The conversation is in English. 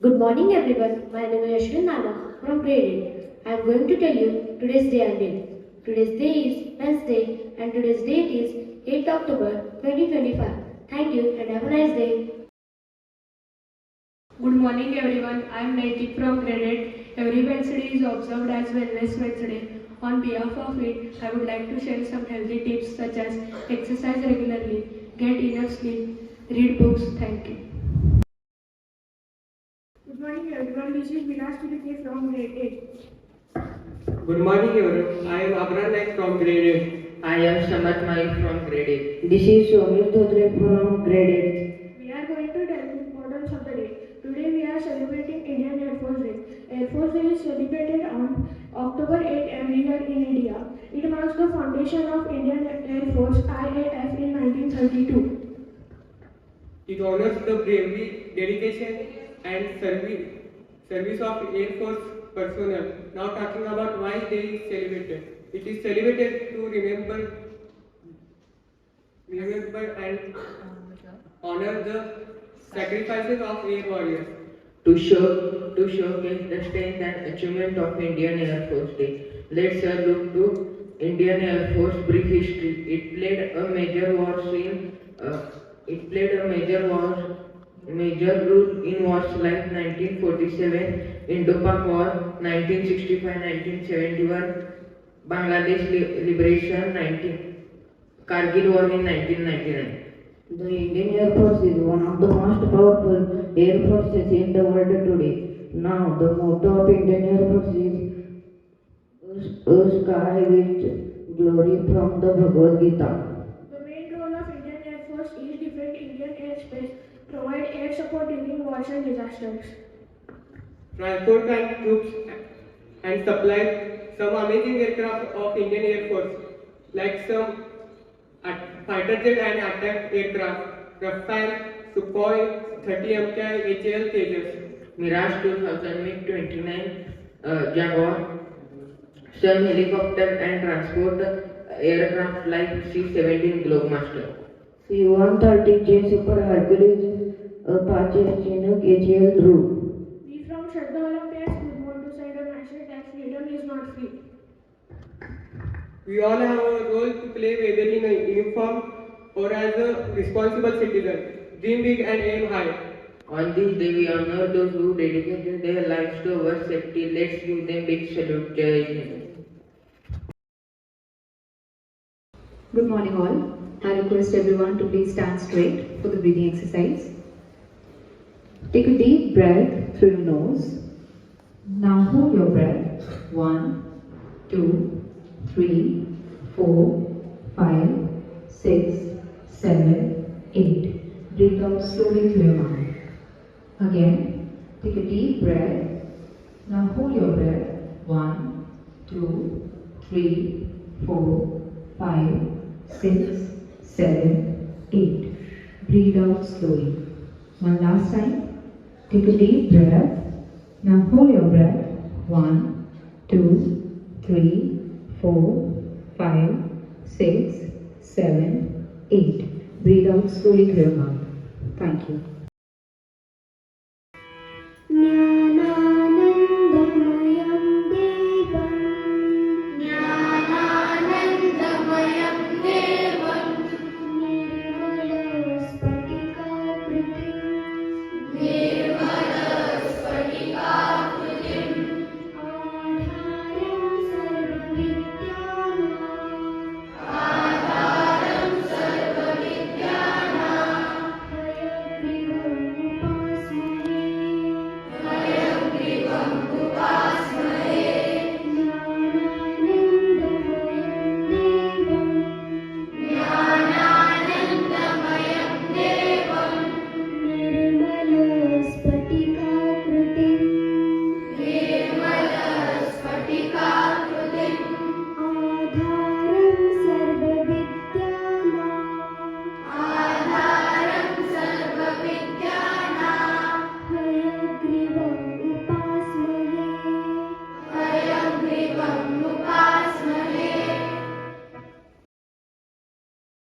Good morning everyone. My name is Shraddha from grade 8. I am going to tell you today's day and date. Today's day is Wednesday and today's date is 8th October 2025. Thank you and have a nice day. Good morning everyone. I am Naitik from grade 8. Every Wednesday is observed as Wellness Wednesday. On behalf of it, I would like to share some healthy tips such as exercise regularly, get enough sleep, read books. Thank you. Good morning everyone, this is Vilas Pilike from grade 8. Good morning everyone, I am Abrar Naik from grade 8. I am Samat Mai from grade 8. This is Somil Dhotre from grade 8. We are going to tell the importance of the day. Today we are celebrating Indian Air Force Day. Air Force Day is celebrated on October 8 every year in India. It marks the foundation of Indian Air Force IAF in 1932. It honors the bravery, dedication and service of Air Force personnel. Now talking about why day is celebrated. It is celebrated to remember and honor the sacrifices of air warriors. To showcase the strength and achievement of Indian Air Force Day, let's look to Indian Air Force brief history. It played a major role in wars like 1947, Indo-Pak War, 1965-1971, Bangladesh Liberation, Kargil War in 1999. The Indian Air Force is one of the most powerful air forces in the world today. Now, the motto of Indian Air Force is a sky with glory from the Bhagavad Gita. The main role of Indian Air Force is defend Indian airspace, provide air support during wars and disasters. Transport and troops and supply some amazing aircraft of Indian Air Force like some fighter jet and attack aircraft, Rafale, Sukhoi, 30 MKI, HAL Tejas. Mirage 2000 MiG-29 Jaguar, some helicopter and transport aircraft like C-17 Globemaster. C-130J Super Hercules Apache Chinook HAL Dhruv. We from Shraddha Olympiad School want to send a message that freedom is not free. We all have a role to play whether in a uniform or as a responsible citizen. Dream big and aim high. On this day, we honor those who dedicated their lives to our safety. Let's give them big salute. Jai Hind. Good morning all. I request everyone to please stand straight for the breathing exercise. Take a deep breath through your nose. Now hold your breath. 1, 2, 3, 4, 5, 6, 7, 8. Breathe out slowly through your mouth. Again, take a deep breath. Now hold your breath. 1, 2, 3, 4, 5, 6, 7, 8. Breathe out slowly. One last time. Take a deep breath. Now hold your breath. 1, 2, 3, 4, 5, 6, 7, 8. Breathe out slowly through your mouth. Thank you.